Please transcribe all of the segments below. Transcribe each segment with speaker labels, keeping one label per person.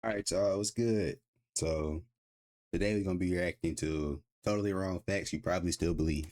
Speaker 1: All right, y'all, what's good? So today we're gonna be reacting to totally wrong facts you probably still believe.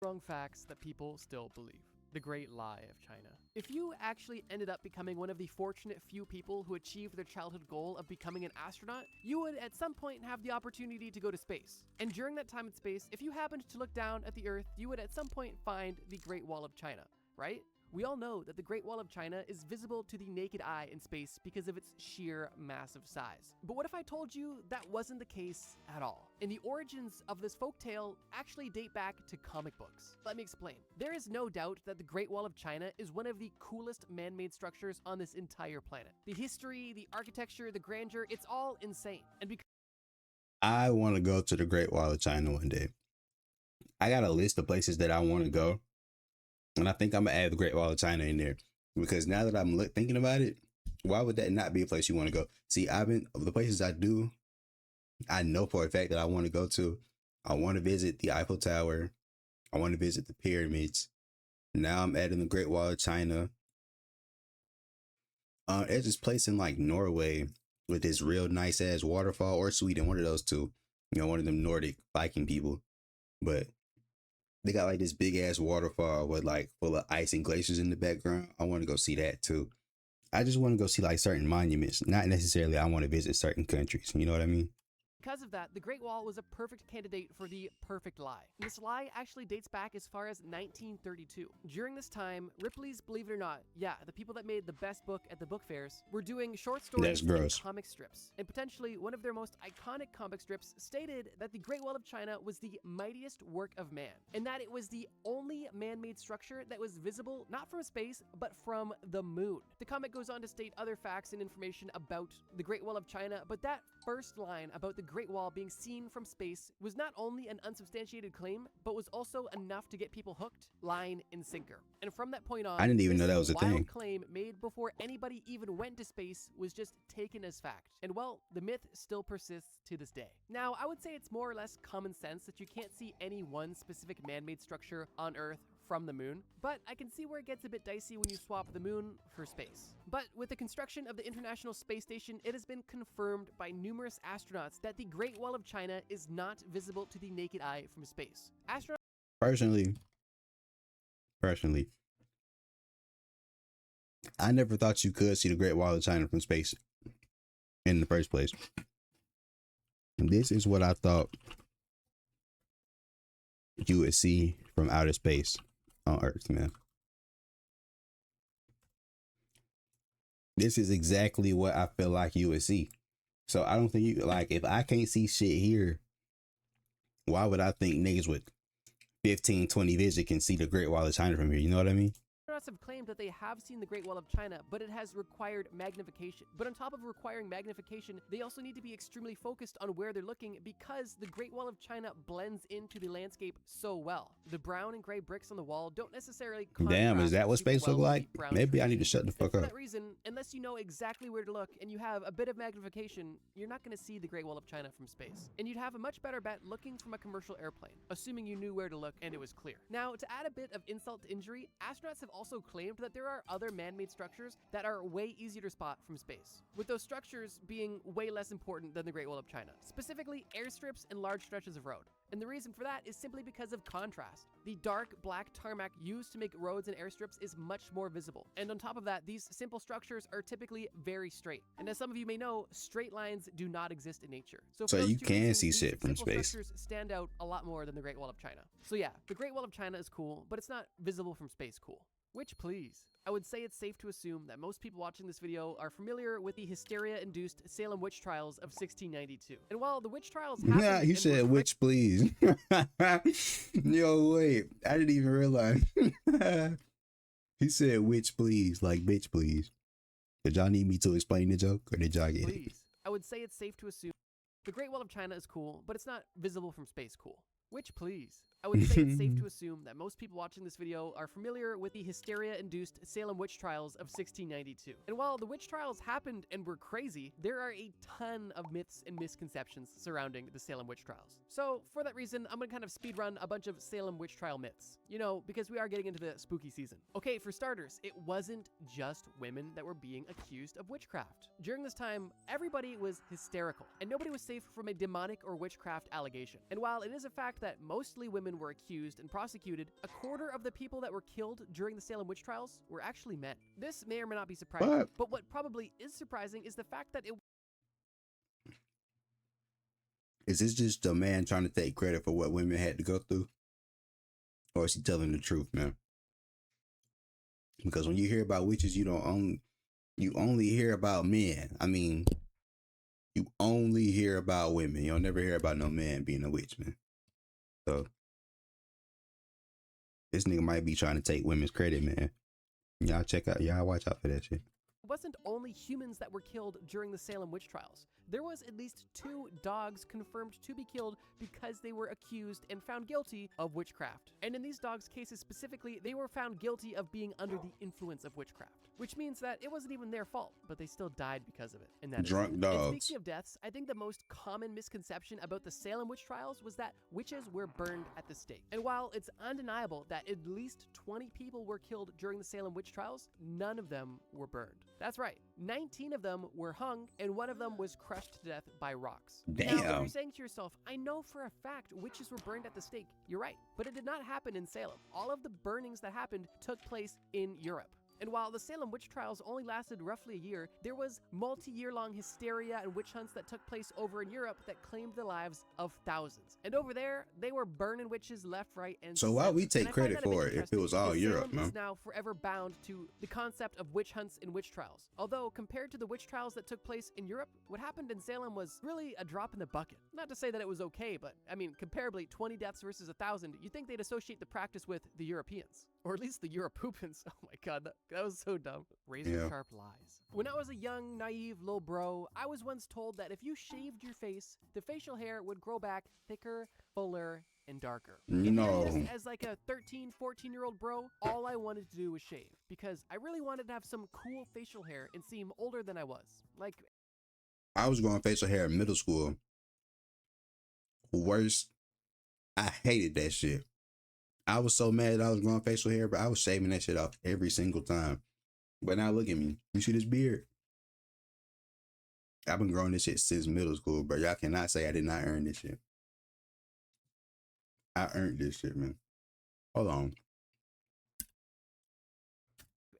Speaker 2: Wrong facts that people still believe. The Great Lie of China. If you actually ended up becoming one of the fortunate few people who achieved their childhood goal of becoming an astronaut, you would at some point have the opportunity to go to space. And during that time in space, if you happened to look down at the Earth, you would at some point find the Great Wall of China, right? We all know that the Great Wall of China is visible to the naked eye in space because of its sheer massive size. But what if I told you that wasn't the case at all? And the origins of this folktale actually date back to comic books. Let me explain. There is no doubt that the Great Wall of China is one of the coolest man-made structures on this entire planet. The history, the architecture, the grandeur, it's all insane. And because
Speaker 1: I want to go to the Great Wall of China one day. I got a list of places that I want to go, and I think I'm gonna add the Great Wall of China in there because now that I'm thinking about it, why would that not be a place you want to go? See, I've been of the places I know for a fact that I want to go to. I want to visit the Eiffel Tower. I want to visit the pyramids. Now I'm adding the Great Wall of China. There's this place in like Norway with this real nice ass waterfall, or Sweden, one of those two. You know, one of them Nordic Viking people. But they got like this big ass waterfall with like full of ice and glaciers in the background. I want to go see that too. I just want to go see like certain monuments, not necessarily I want to visit certain countries. You know what I mean?
Speaker 2: of that, the Great Wall was a perfect candidate for the perfect lie. And this lie actually dates back as far as 1932. During this time, Ripley's Believe It or Not, yeah, the people that made the best book at the book fairs, were doing short
Speaker 1: That's
Speaker 2: stories and
Speaker 1: gross.
Speaker 2: comic strips. And potentially one of their most iconic comic strips stated that the Great Wall of China was the mightiest work of man, and that it was the only man-made structure that was visible not from space, but from the moon. The comic goes on to state other facts and information about the Great Wall of China, but that first line about the Great Wall being seen from space was not only an unsubstantiated claim, but was also enough to get people hooked, line, and sinker. And from that point
Speaker 1: I
Speaker 2: on,
Speaker 1: didn't even
Speaker 2: this
Speaker 1: know that was a
Speaker 2: wild
Speaker 1: thing.
Speaker 2: claim made before anybody even went to space was just taken as fact. And well, the myth still persists to this day. Now, I would say it's more or less common sense that you can't see any one specific man-made structure on Earth from the moon, but I can see where it gets a bit dicey when you swap the moon for space. But with the construction of the International Space Station, it has been confirmed by numerous astronauts that the Great Wall of China is not visible to the naked eye from space. Astronauts
Speaker 1: Personally, personally, I never thought you could see the Great Wall of China from space in the first place. This is what I thought you would see from outer space on Earth, man. This is exactly what I feel like you would see. So I don't think you like if I can't see shit here, why would I think niggas with 15, 20 vision can see the Great Wall of China from here? You know what I mean?
Speaker 2: have claimed that they have seen the Great Wall of China, but it has required magnification. But on top of requiring magnification, they also need to be extremely focused on where they're looking because the Great Wall of China blends into the landscape so well. The brown and gray bricks on the wall don't necessarily
Speaker 1: Damn, is that what
Speaker 2: super
Speaker 1: space look
Speaker 2: well with
Speaker 1: like?
Speaker 2: the brown
Speaker 1: Maybe I
Speaker 2: trees.
Speaker 1: need to shut the
Speaker 2: And
Speaker 1: fuck
Speaker 2: for
Speaker 1: up.
Speaker 2: that reason, unless you know exactly where to look and you have a bit of magnification, you're not going to see the Great Wall of China from space. And you'd have a much better bet looking from a commercial airplane, assuming you knew where to look and it was clear. Now, to add a bit of insult to injury, astronauts have also claimed that there are other man-made structures that are way easier to spot from space, with those structures being way less important than the Great Wall of China, specifically airstrips and large stretches of road. And the reason for that is simply because of contrast. The dark black tarmac used to make roads and airstrips is much more visible. And on top of that, these simple structures are typically very straight. And as some of you may know, straight lines do not exist in nature. So
Speaker 1: So
Speaker 2: for those
Speaker 1: you
Speaker 2: two
Speaker 1: can
Speaker 2: reasons,
Speaker 1: see
Speaker 2: these
Speaker 1: shit from
Speaker 2: simple
Speaker 1: space.
Speaker 2: structures stand out a lot more than the Great Wall of China. So yeah, the Great Wall of China is cool, but it's not visible from space cool. Which, please, I would say it's safe to assume that most people watching this video are familiar with the hysteria-induced Salem witch trials of 1692. And while the witch trials happened,
Speaker 1: Yeah, he said which please. Yo, wait, I didn't even realize. He said which please, like bitch please. Did y'all need me to explain the joke, or did y'all get it?
Speaker 2: Please, I would say it's safe to assume the Great Wall of China is cool, but it's not visible from space cool. Which, please, I would say it's safe to assume that most people watching this video are familiar with the hysteria-induced Salem witch trials of 1692. And while the witch trials happened and were crazy, there are a ton of myths and misconceptions surrounding the Salem witch trials. So for that reason, I'm gonna kind of speed run a bunch of Salem witch trial myths, you know, because we are getting into the spooky season. Okay, for starters, it wasn't just women that were being accused of witchcraft. During this time, everybody was hysterical, and nobody was safe from a demonic or witchcraft allegation. And while it is a fact that mostly women were accused and prosecuted, a quarter of the people that were killed during the Salem witch trials were actually men. This may or may not be surprising, but what probably is surprising is the fact that it
Speaker 1: Is this just a man trying to take credit for what women had to go through? Or is he telling the truth, man? Because when you hear about witches, you only hear about men. I mean, you only hear about women. You'll never hear about no man being a witch, man. So this nigga might be trying to take women's credit, man. Y'all watch out for that shit.
Speaker 2: wasn't only humans that were killed during the Salem witch trials. There was at least 2 dogs confirmed to be killed because they were accused and found guilty of witchcraft. And in these dogs' cases specifically, they were found guilty of being under the influence of witchcraft, which means that it wasn't even their fault, but they still died because of it. And that
Speaker 1: drunk
Speaker 2: is
Speaker 1: dogs.
Speaker 2: And speaking of deaths, I think the most common misconception about the Salem witch trials was that witches were burned at the stake. And while it's undeniable that at least 20 people were killed during the Salem witch trials, none of them were burned. That's right, 19 of them were hung, and 1 of them was crushed to death by rocks.
Speaker 1: Damn.
Speaker 2: Now, if you're saying to yourself, I know for a fact witches were burned at the stake, you're right, but it did not happen in Salem. All of the burnings that happened took place in Europe. And while the Salem witch trials only lasted roughly a year, there was multi-year-long hysteria and witch hunts that took place over in Europe that claimed the lives of thousands. And over there, they were burning witches left, right, and
Speaker 1: So why we
Speaker 2: center.
Speaker 1: take
Speaker 2: And I find
Speaker 1: credit
Speaker 2: that a bit
Speaker 1: for it if it
Speaker 2: interesting
Speaker 1: was all
Speaker 2: because
Speaker 1: Europe,
Speaker 2: Salem
Speaker 1: man?
Speaker 2: is now forever bound to the concept of witch hunts and witch trials. Although, compared to the witch trials that took place in Europe, what happened in Salem was really a drop in the bucket. Not to say that it was okay, but I mean, comparably, 20 deaths versus 1,000, you'd think they'd associate the practice with the Europeans. Or at least the Europoopans. Oh my god, that was so dumb. Razor sharp lies. When I was a young, naive little bro, I was once told that if you shaved your face, the facial hair would grow back thicker, fuller, and darker.
Speaker 1: No.
Speaker 2: And as like a 13, 14-year-old bro, all I wanted to do was shave because I really wanted to have some cool facial hair and seem older than I was. Like,
Speaker 1: I was growing facial hair in middle school. Worst. I hated that shit. I was so mad that I was growing facial hair, but I was shaving that shit off every single time. But now look at me. You see this beard? I've been growing this shit since middle school, bro. Y'all cannot say I did not earn this shit. I earned this shit, man. Hold on.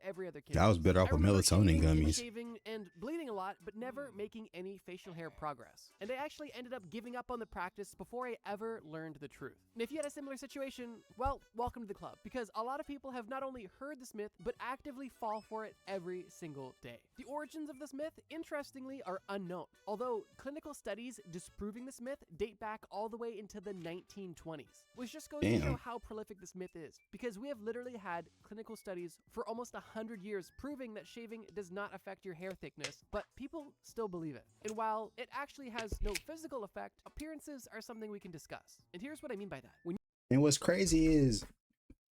Speaker 2: every other kid.
Speaker 1: I was better off
Speaker 2: I
Speaker 1: with
Speaker 2: remember
Speaker 1: melatonin
Speaker 2: shaving and
Speaker 1: gummies.
Speaker 2: shaving and bleeding a lot, but never making any facial hair progress. And I actually ended up giving up on the practice before I ever learned the truth. And if you had a similar situation, well, welcome to the club, because a lot of people have not only heard this myth, but actively fall for it every single day. The origins of this myth, interestingly, are unknown, although clinical studies disproving this myth date back all the way into the 1920s, which just goes to show how prolific this myth is, because we have literally had clinical studies for almost 100 years proving that shaving does not affect your hair thickness, but people still believe it. And while it actually has no physical effect, appearances are something we can discuss. And here's what I mean by that.
Speaker 1: And what's crazy is,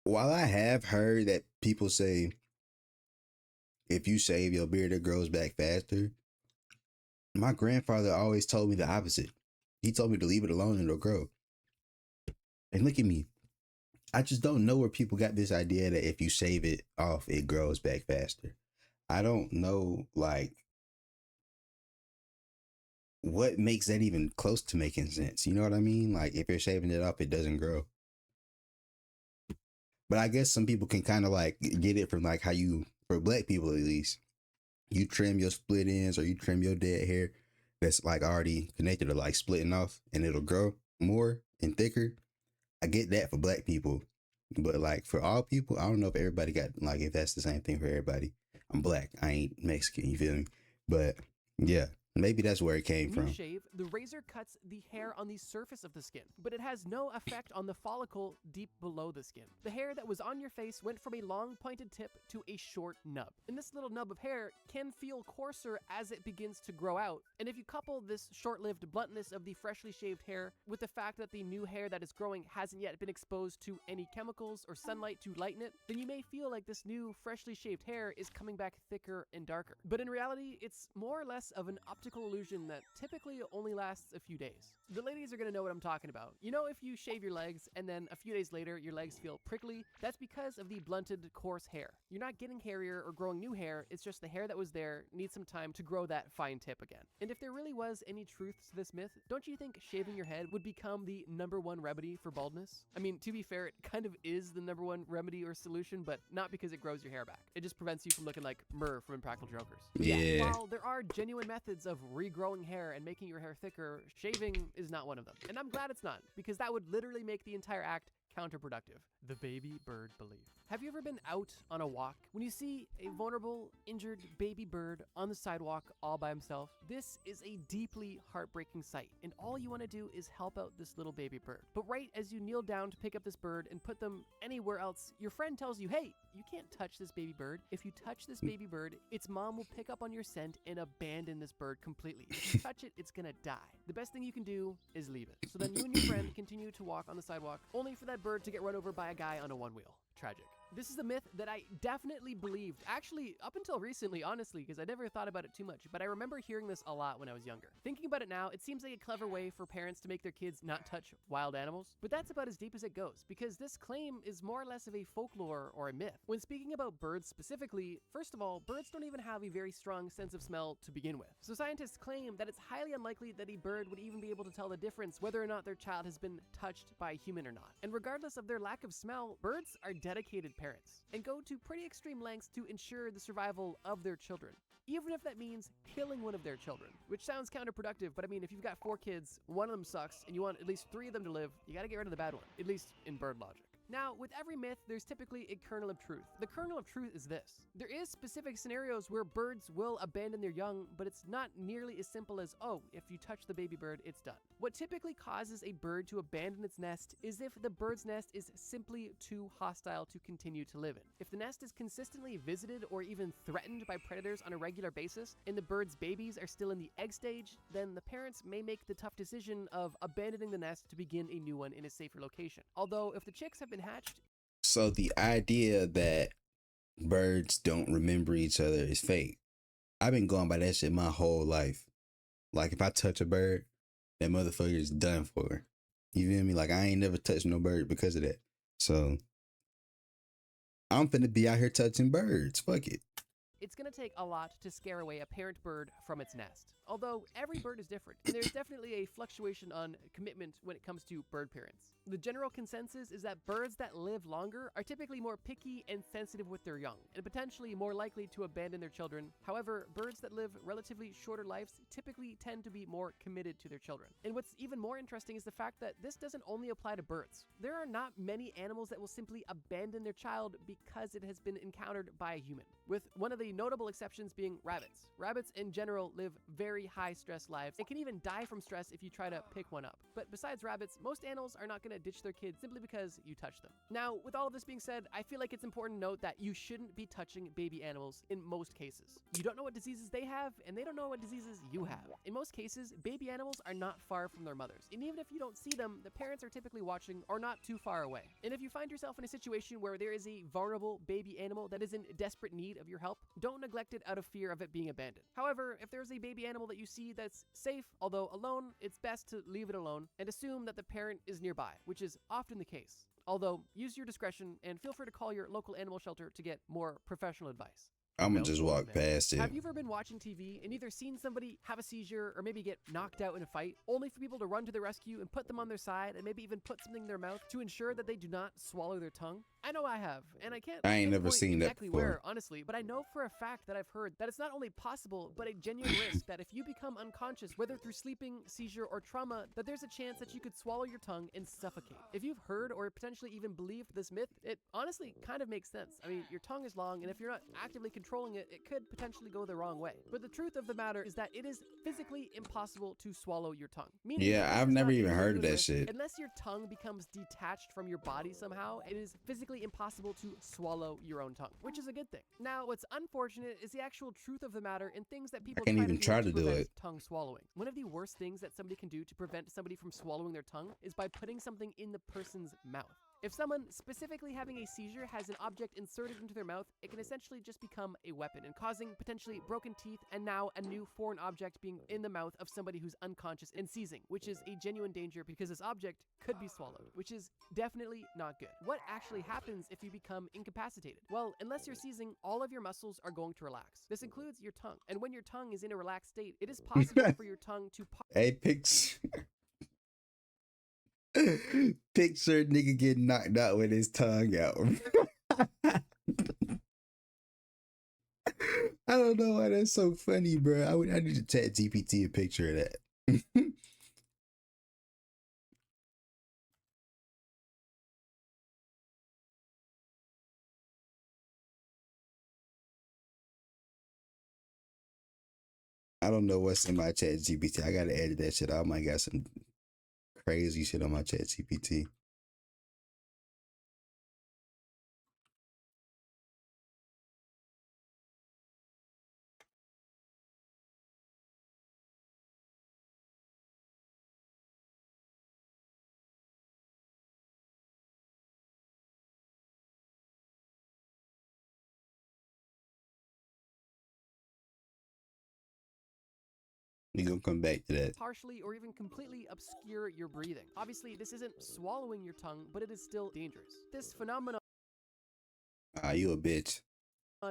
Speaker 1: while I have heard that people say, if you shave your beard, it grows back faster, my grandfather always told me the opposite. He told me to leave it alone and it'll grow. And look at me. I just don't know where people got this idea that if you shave it off, it grows back faster. I don't know, like, what makes that even close to making sense. You know what I mean? Like, if you're shaving it off, it doesn't grow. But I guess some people can kind of like get it from like how you, for black people at least, you trim your split ends or you trim your dead hair that's like already connected to like splitting off and it'll grow more and thicker. I get that for black people, but like for all people, I don't know if everybody got like, if that's the same thing for everybody. I'm black, I ain't Mexican, you feel me? But yeah, Maybe that's where it came
Speaker 2: When you
Speaker 1: from.
Speaker 2: shave, the razor cuts the hair on the surface of the skin, but it has no effect on the follicle deep below the skin. The hair that was on your face went from a long pointed tip to a short nub. And this little nub of hair can feel coarser as it begins to grow out. And if you couple this short-lived bluntness of the freshly shaved hair with the fact that the new hair that is growing hasn't yet been exposed to any chemicals or sunlight to lighten it, then you may feel like this new freshly shaved hair is coming back thicker and darker. But in reality, it's more or less of an optical illusion that typically only lasts a few days. The ladies are gonna know what I'm talking about. You know, if you shave your legs and then a few days later your legs feel prickly, that's because of the blunted, coarse hair. You're not getting hairier or growing new hair, it's just the hair that was there needs some time to grow that fine tip again. And if there really was any truth to this myth, don't you think shaving your head would become the #1 remedy for baldness? I mean, to be fair, it kind of is the #1 remedy or solution, but not because it grows your hair back. It just prevents you from looking like Murr from Impractical Jokers. But
Speaker 1: Yeah.
Speaker 2: while there are genuine methods of regrowing hair and making your hair thicker, shaving is not one of them. And I'm glad it's not, because that would literally make the entire act counterproductive. The baby bird belief. Have you ever been out on a walk when you see a vulnerable, injured baby bird on the sidewalk all by himself? This is a deeply heartbreaking sight, and all you want to do is help out this little baby bird. But right as you kneel down to pick up this bird and put them anywhere else, your friend tells you, hey, you can't touch this baby bird. If you touch this baby bird, its mom will pick up on your scent and abandon this bird completely. If you touch it, it's gonna die. The best thing you can do is leave it. So then you and your friend continue to walk on the sidewalk, only for that bird to get run over by a guy on a one-wheel. Tragic. This is a myth that I definitely believed, actually up until recently, honestly, because I never thought about it too much, but I remember hearing this a lot when I was younger. Thinking about it now, it seems like a clever way for parents to make their kids not touch wild animals, but that's about as deep as it goes, because this claim is more or less of a folklore or a myth. When speaking about birds specifically, first of all, birds don't even have a very strong sense of smell to begin with. So scientists claim that it's highly unlikely that a bird would even be able to tell the difference whether or not their child has been touched by a human or not. And regardless of their lack of smell, birds are dedicated parents and go to pretty extreme lengths to ensure the survival of their children, even if that means killing one of their children, which sounds counterproductive, but I mean, if you've got 4 kids, one of them sucks, and you want at least 3 of them to live, you gotta get rid of the bad one, at least in bird logic. Now, with every myth, there's typically a kernel of truth. The kernel of truth is this. There is specific scenarios where birds will abandon their young, but it's not nearly as simple as, oh, if you touch the baby bird, it's done. What typically causes a bird to abandon its nest is if the bird's nest is simply too hostile to continue to live in. If the nest is consistently visited or even threatened by predators on a regular basis, and the bird's babies are still in the egg stage, then the parents may make the tough decision of abandoning the nest to begin a new one in a safer location. Although, if the chicks have been hatched.
Speaker 1: So the idea that birds don't remember each other is fake. I've been going by that shit my whole life. Like, if I touch a bird, that motherfucker is done for. You feel me? Like, I ain't never touched no bird because of that. So I'm finna be out here touching birds. Fuck it.
Speaker 2: It's going to take a lot to scare away a parent bird from its nest. Although every bird is different, and there's definitely a fluctuation on commitment when it comes to bird parents. The general consensus is that birds that live longer are typically more picky and sensitive with their young, and potentially more likely to abandon their children. However, birds that live relatively shorter lives typically tend to be more committed to their children. And what's even more interesting is the fact that this doesn't only apply to birds. There are not many animals that will simply abandon their child because it has been encountered by a human, with one of the notable exceptions being rabbits. Rabbits in general live very high stress lives and can even die from stress if you try to pick one up. But besides rabbits, most animals are not going to ditch their kids simply because you touch them. Now, with all of this being said, I feel like it's important to note that you shouldn't be touching baby animals in most cases. You don't know what diseases they have, and they don't know what diseases you have. In most cases, baby animals are not far from their mothers, and even if you don't see them, the parents are typically watching or not too far away. And if you find yourself in a situation where there is a vulnerable baby animal that is in desperate need of your help, don't neglect it out of fear of it being abandoned. However, if there's a baby animal that you see that's safe, although alone, it's best to leave it alone and assume that the parent is nearby, which is often the case. Although, use your discretion and feel free to call your local animal shelter to get more professional advice.
Speaker 1: I'm gonna just walk past it.
Speaker 2: Have you ever been watching TV and either seen somebody have a seizure or maybe get knocked out in a fight, only for people to run to the rescue and put them on their side and maybe even put something in their mouth to ensure that they do not swallow their tongue? I know I have, and I can't
Speaker 1: I ain't never
Speaker 2: pinpoint
Speaker 1: seen that
Speaker 2: exactly
Speaker 1: before.
Speaker 2: where, honestly, but I know for a fact that I've heard that it's not only possible, but a genuine risk that if you become unconscious, whether through sleeping, seizure, or trauma, that there's a chance that you could swallow your tongue and suffocate. If you've heard or potentially even believed this myth, it honestly kind of makes sense. I mean, your tongue is long, and if you're not actively controlling it, it could potentially go the wrong way. But the truth of the matter is that it is physically impossible to swallow your tongue. Meaning
Speaker 1: Yeah,
Speaker 2: this
Speaker 1: I've
Speaker 2: is
Speaker 1: never
Speaker 2: not a
Speaker 1: even heard of
Speaker 2: genuine
Speaker 1: that
Speaker 2: risk.
Speaker 1: shit.
Speaker 2: Unless your tongue becomes detached from your body somehow, it is physically impossible to swallow your own tongue, which is a good thing. Now, what's unfortunate is the actual truth of the matter and things that people
Speaker 1: can't
Speaker 2: try
Speaker 1: even
Speaker 2: to do
Speaker 1: try
Speaker 2: to
Speaker 1: to do
Speaker 2: prevent
Speaker 1: it.
Speaker 2: tongue swallowing. One of the worst things that somebody can do to prevent somebody from swallowing their tongue is by putting something in the person's mouth. If someone specifically having a seizure has an object inserted into their mouth, it can essentially just become a weapon and causing potentially broken teeth and now a new foreign object being in the mouth of somebody who's unconscious and seizing, which is a genuine danger because this object could be swallowed, which is definitely not good. What actually happens if you become incapacitated? Well, unless you're seizing, all of your muscles are going to relax. This includes your tongue. And when your tongue is in a relaxed state, it is possible for your tongue to
Speaker 1: Hey, picture nigga getting knocked out with his tongue out. I don't know why that's so funny, bro. I need to chat GPT a picture of that. I don't know what's in my chat GPT. I gotta edit that shit out. I might got some crazy shit on my chat GPT. We gonna come back to that.
Speaker 2: partially or even completely obscure your breathing. Obviously, this isn't swallowing your tongue, but it is still dangerous. This phenomenon
Speaker 1: Ah, you a bitch.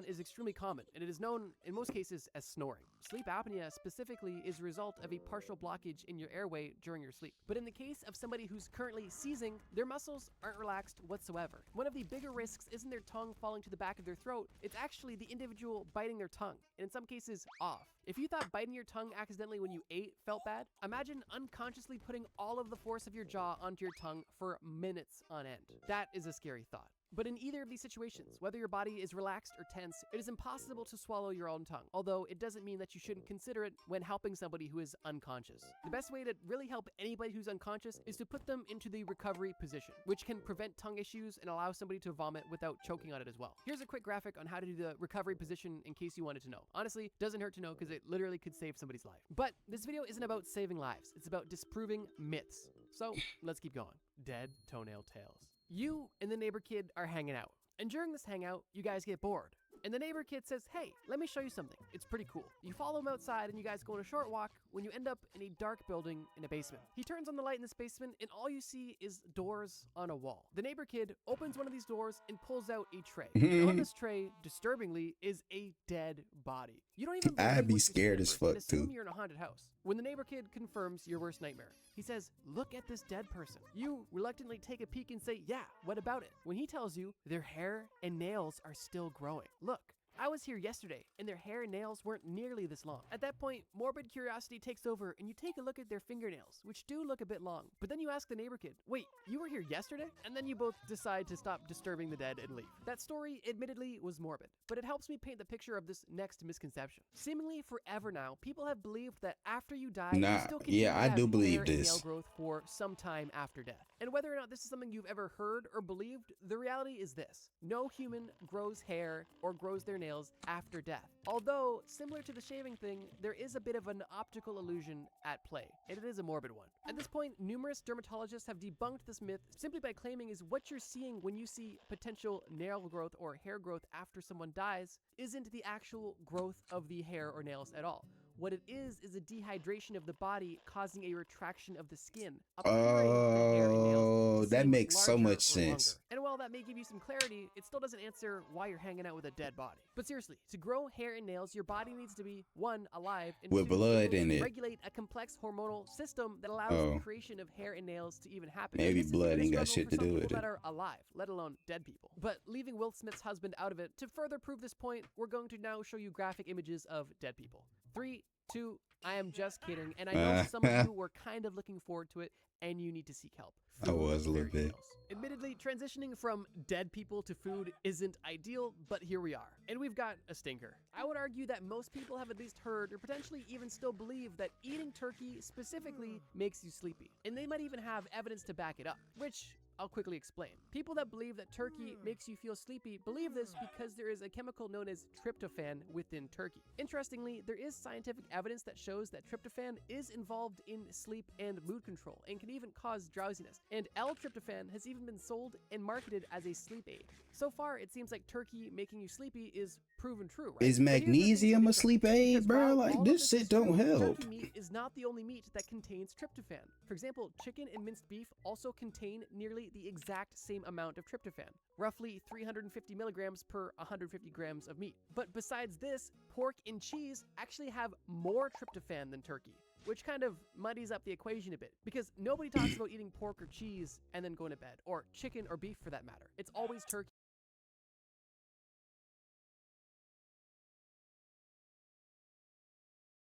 Speaker 2: is extremely common, and it is known in most cases as snoring. Sleep apnea specifically is a result of a partial blockage in your airway during your sleep. But in the case of somebody who's currently seizing, their muscles aren't relaxed whatsoever. One of the bigger risks isn't their tongue falling to the back of their throat, it's actually the individual biting their tongue, and in some cases off. If you thought biting your tongue accidentally when you ate felt bad, imagine unconsciously putting all of the force of your jaw onto your tongue for minutes on end. That is a scary thought. But in either of these situations, whether your body is relaxed or tense, it is impossible to swallow your own tongue, although it doesn't mean that you shouldn't consider it when helping somebody who is unconscious. The best way to really help anybody who's unconscious is to put them into the recovery position, which can prevent tongue issues and allow somebody to vomit without choking on it as well. Here's a quick graphic on how to do the recovery position in case you wanted to know. Honestly, doesn't hurt to know because it literally could save somebody's life. But this video isn't about saving lives, it's about disproving myths. So let's keep going. Dead toenail tails. You and the neighbor kid are hanging out. And during this hangout, you guys get bored. And the neighbor kid says, hey, let me show you something. It's pretty cool. You follow him outside and you guys go on a short walk when you end up in a dark building in a basement. He turns on the light in this basement and all you see is doors on a wall. The neighbor kid opens one of these doors and pulls out a tray. And on this tray, disturbingly, is a dead body. You don't even believe
Speaker 1: I'd be
Speaker 2: what you see
Speaker 1: scared
Speaker 2: at
Speaker 1: as
Speaker 2: first and
Speaker 1: fuck,
Speaker 2: assume
Speaker 1: too.
Speaker 2: you're in a haunted house. When the neighbor kid confirms your worst nightmare, he says, look at this dead person. You reluctantly take a peek and say, yeah, what about it? When he tells you their hair and nails are still growing. Look, I was here yesterday, and their hair and nails weren't nearly this long. At that point, morbid curiosity takes over, and you take a look at their fingernails, which do look a bit long. But then you ask the neighbor kid, wait, you were here yesterday? And then you both decide to stop disturbing the dead and leave. That story, admittedly, was morbid, but it helps me paint the picture of this next misconception. Seemingly forever now, people have believed that after you die, you still continue
Speaker 1: yeah,
Speaker 2: to
Speaker 1: I
Speaker 2: have
Speaker 1: do believe
Speaker 2: hair and nail
Speaker 1: this.
Speaker 2: growth for some time after death. And whether or not this is something you've ever heard or believed, the reality is this. No human grows hair or grows their nails after death. Although, similar to the shaving thing, there is a bit of an optical illusion at play, and it is a morbid one. At this point, numerous dermatologists have debunked this myth simply by claiming is what you're seeing when you see potential nail growth or hair growth after someone dies isn't the actual growth of the hair or nails at all. What it is a dehydration of the body causing a retraction of the skin, appearing the hair and nails to
Speaker 1: Oh, that
Speaker 2: seem
Speaker 1: makes so
Speaker 2: larger
Speaker 1: much
Speaker 2: or
Speaker 1: sense.
Speaker 2: longer. And while while that may give you some clarity, it still doesn't answer why you're hanging out with a dead body. But seriously, to grow hair and nails, your body needs to be 1, alive, and
Speaker 1: With
Speaker 2: 2,
Speaker 1: blood
Speaker 2: able to
Speaker 1: in it.
Speaker 2: regulate a complex hormonal system that allows
Speaker 1: Oh.
Speaker 2: the creation of hair and nails to even happen.
Speaker 1: Maybe
Speaker 2: And this
Speaker 1: blood
Speaker 2: is even a
Speaker 1: ain't got
Speaker 2: struggle
Speaker 1: shit
Speaker 2: for
Speaker 1: to
Speaker 2: some
Speaker 1: do with
Speaker 2: people
Speaker 1: it.
Speaker 2: that are alive, let alone dead people. But leaving Will Smith's husband out of it, to further prove this point, we're going to now show you graphic images of dead people. 3, 2, I am just kidding, and I know some of you were kind of looking forward to it, and you need to seek help.
Speaker 1: I was a little bit.
Speaker 2: Admittedly, transitioning from dead people to food isn't ideal, but here we are. And we've got a stinker. I would argue that most people have at least heard, or potentially even still believe, that eating turkey specifically makes you sleepy. And they might even have evidence to back it up, which I'll quickly explain. People that believe that turkey makes you feel sleepy believe this because there is a chemical known as tryptophan within turkey. Interestingly, there is scientific evidence that shows that tryptophan is involved in sleep and mood control and can even cause drowsiness. And L-tryptophan has even been sold and marketed as a sleep aid. So far, it seems like turkey making you sleepy is proven true, right?
Speaker 1: Is magnesium a sleep aid, bro? Like, this shit don't help.
Speaker 2: Turkey meat is not the only meat that contains tryptophan. For example, chicken and minced beef also contain nearly the exact same amount of tryptophan, roughly 350 milligrams per 150 grams of meat. But besides this, pork and cheese actually have more tryptophan than turkey, which kind of muddies up the equation a bit, because nobody talks about eating pork or cheese and then going to bed, or chicken or beef for that matter. It's always turkey.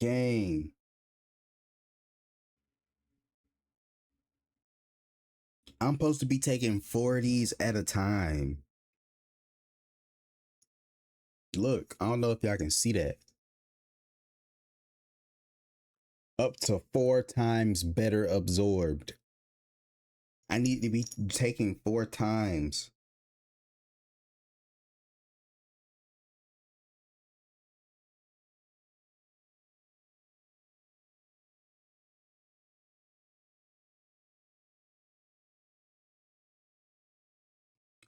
Speaker 1: Gang. I'm supposed to be taking 4 of these at a time. Look, I don't know if y'all can see that. Up to 4 times better absorbed. I need to be taking 4 times.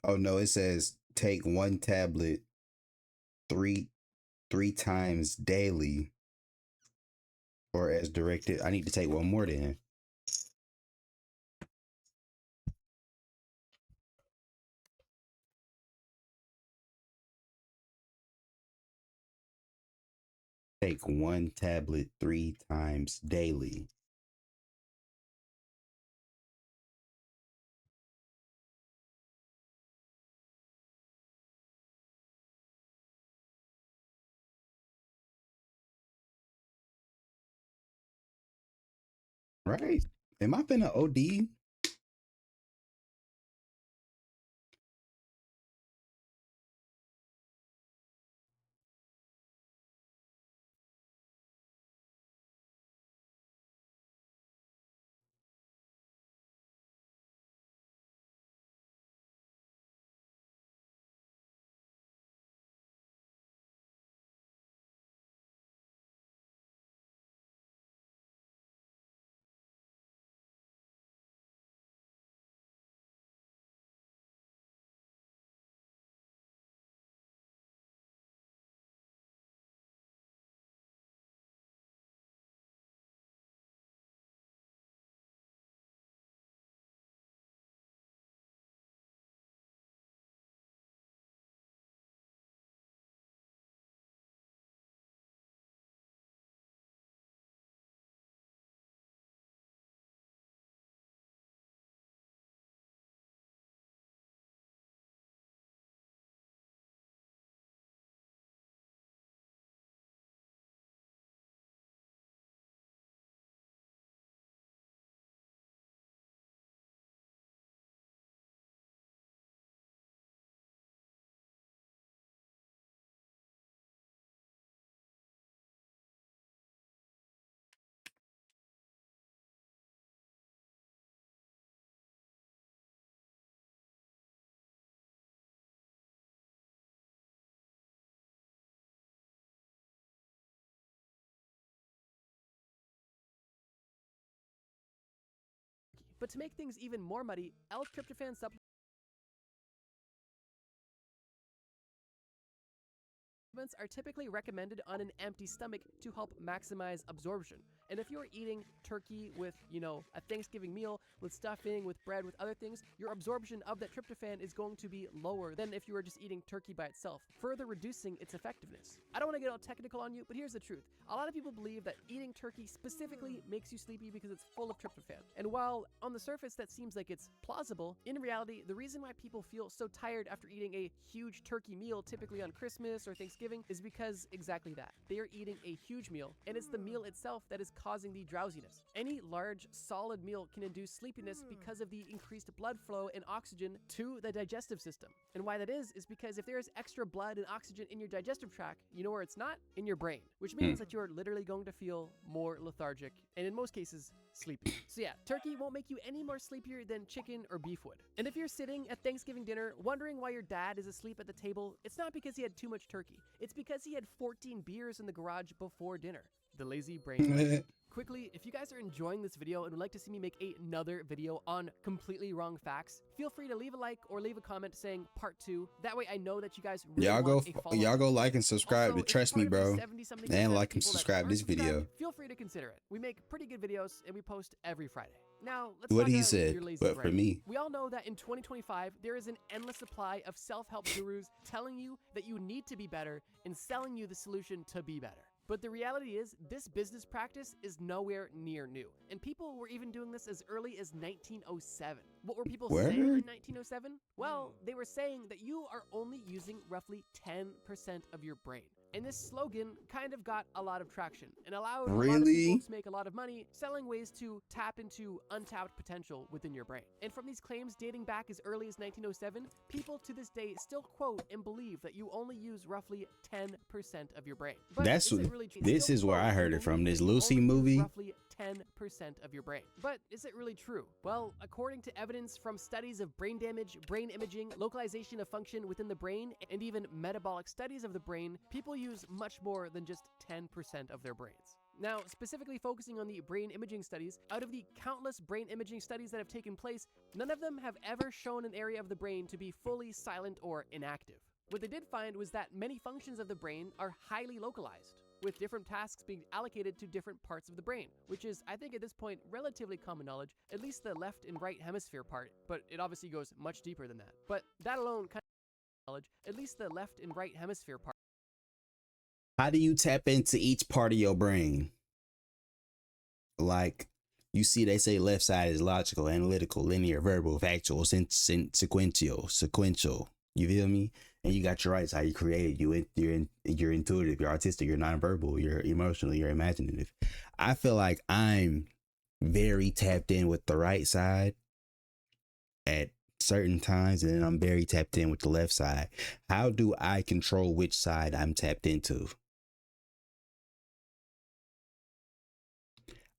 Speaker 1: Oh no, it says take 1 tablet three times daily, or as directed. I need to take 1 more then. Take 1 tablet 3 times daily. Right? Am I finna OD?
Speaker 2: But to make things even more muddy, L-tryptophan supplements are typically recommended on an empty stomach to help maximize absorption. And if you're eating turkey with, a Thanksgiving meal with stuffing, with bread, with other things, your absorption of that tryptophan is going to be lower than if you were just eating turkey by itself, further reducing its effectiveness. I don't want to get all technical on you, but here's the truth. A lot of people believe that eating turkey specifically makes you sleepy because it's full of tryptophan. And while on the surface that seems like it's plausible, in reality, the reason why people feel so tired after eating a huge turkey meal, typically on Christmas or Thanksgiving, is because exactly that. They are eating a huge meal, and it's the meal itself that is causing the drowsiness. Any large, solid meal can induce sleepiness because of the increased blood flow and oxygen to the digestive system. And why that is because if there is extra blood and oxygen in your digestive tract, you know where it's not? In your brain, which means that you're literally going to feel more lethargic, and in most cases, sleepy. So yeah, turkey won't make you any more sleepier than chicken or beef would. And if you're sitting at Thanksgiving dinner wondering why your dad is asleep at the table, it's not because he had too much turkey. It's because he had 14 beers in the garage before dinner. The lazy brain. Quickly, if you guys are enjoying this video and would like to see me make another video on completely wrong facts, feel free to leave a like or leave a comment saying part 2. That way I know that you guys really want a follow-up.
Speaker 1: Y'all go like and subscribe.
Speaker 2: Also,
Speaker 1: Trust me, bro. And like and
Speaker 2: people that
Speaker 1: subscribe
Speaker 2: aren't
Speaker 1: this video.
Speaker 2: subscribed, feel free to consider it. We make pretty good videos and we post every Friday. Now, let's
Speaker 1: What
Speaker 2: talk
Speaker 1: he
Speaker 2: about
Speaker 1: said,
Speaker 2: your lazy
Speaker 1: but
Speaker 2: brain.
Speaker 1: for me.
Speaker 2: We all know that in 2025, there is an endless supply of self-help gurus telling you that you need to be better and selling you the solution to be better. But the reality is, this business practice is nowhere near new. And people were even doing this as early as 1907. What were people saying in 1907? Well, they were saying that you are only using roughly 10% of your brain. And this slogan kind of got a lot of traction and allowed a lot of people to make a lot of money selling ways to tap into untapped potential within your brain. And from these claims dating back as early as 1907, people to this day still quote and believe that you only use roughly 10% of your brain. But
Speaker 1: That's
Speaker 2: is it really true?
Speaker 1: This is where I heard it from. This Lucy movie.
Speaker 2: Roughly 10% of your brain. But is it really true? Well, according to evidence from studies of brain damage, brain imaging, localization of function within the brain, and even metabolic studies of the brain, people use much more than just 10% of their brains. Now, specifically focusing on the brain imaging studies, out of the countless brain imaging studies that have taken place, none of them have ever shown an area of the brain to be fully silent or inactive. What they did find was that many functions of the brain are highly localized, with different tasks being allocated to different parts of the brain, which is, I think at this point, relatively common knowledge, at least the left and right hemisphere part, but it obviously goes much deeper than that. But that alone kind of knowledge, at least the left and right hemisphere part.
Speaker 1: How do you tap into each part of your brain? Like, you see, they say left side is logical, analytical, linear, verbal, factual, sequential. You feel me? And you got your right side. You creative. You're intuitive. You're artistic. You're nonverbal. You're emotional. You're imaginative. I feel like I'm very tapped in with the right side at certain times, and then I'm very tapped in with the left side. How do I control which side I'm tapped into?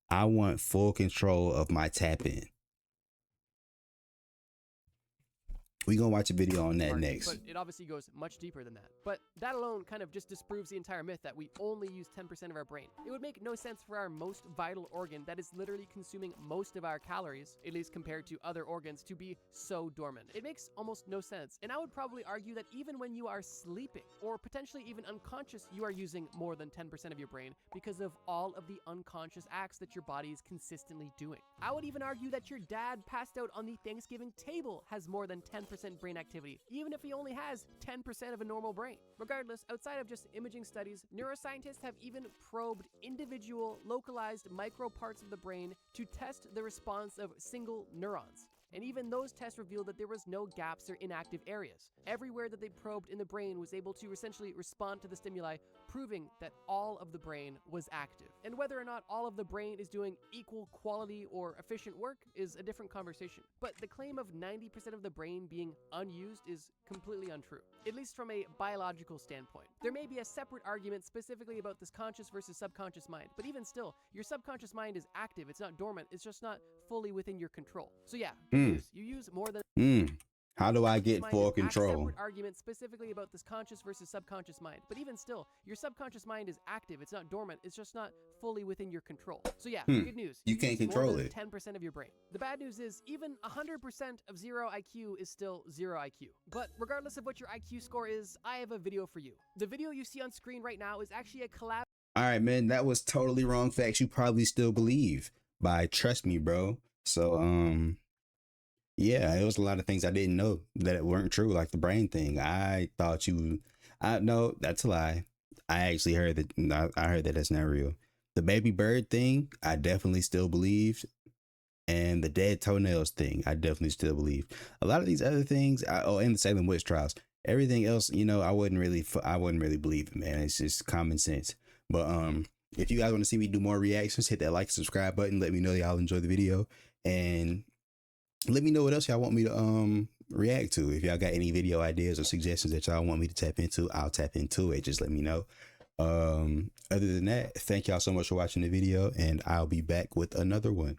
Speaker 1: I want full control of my tap in. We're going to watch a video on that next.
Speaker 2: But it obviously goes much deeper than that. But that alone kind of just disproves the entire myth that we only use 10% of our brain. It would make no sense for our most vital organ that is literally consuming most of our calories, at least compared to other organs, to be so dormant. It makes almost no sense. And I would probably argue that even when you are sleeping, or potentially even unconscious, you are using more than 10% of your brain because of all of the unconscious acts that your body is consistently doing. I would even argue that your dad passed out on the Thanksgiving table has more than 10% brain activity, even if he only has 10% of a normal brain. Regardless, outside of just imaging studies, neuroscientists have even probed individual localized micro parts of the brain to test the response of single neurons. And even those tests revealed that there was no gaps or inactive areas. Everywhere that they probed in the brain was able to essentially respond to the stimuli, proving that all of the brain was active. And whether or not all of the brain is doing equal quality or efficient work is a different conversation. But the claim of 90% of the brain being unused is completely untrue, at least from a biological standpoint. There may be a separate argument specifically about this conscious versus subconscious mind, but even still, your subconscious mind is active, it's not dormant, it's just not fully within your control. So yeah, you use more than
Speaker 1: How do I get full control?
Speaker 2: Separate argument specifically about this conscious versus subconscious mind, but even still, your subconscious mind is active, it's not dormant, it's just not fully within your control. So yeah, good news.
Speaker 1: You can't control it.
Speaker 2: 10% of your brain. The bad news is even 100% of 0 IQ is still 0 IQ. But regardless of what your IQ score is, I have a video for you. The video you see on screen right now is actually a collab
Speaker 1: All right, man, that was totally wrong facts you probably still believe by Trust Me, bro. So, yeah, it was a lot of things I didn't know that weren't true, like the brain thing. I thought you, I no, that's a lie. I actually heard that. No, I heard that that's not real. The baby bird thing, I definitely still believed, and the dead toenails thing, I definitely still believe. A lot of these other things, oh, and the Salem witch trials, everything else, I wouldn't really believe it, man. It's just common sense. But if you guys want to see me do more reactions, hit that like, subscribe button. Let me know y'all enjoy the video, and let me know what else y'all want me to react to. If y'all got any video ideas or suggestions that y'all want me to tap into, I'll tap into it. Just let me know. Other than that, thank y'all so much for watching the video, and I'll be back with another one.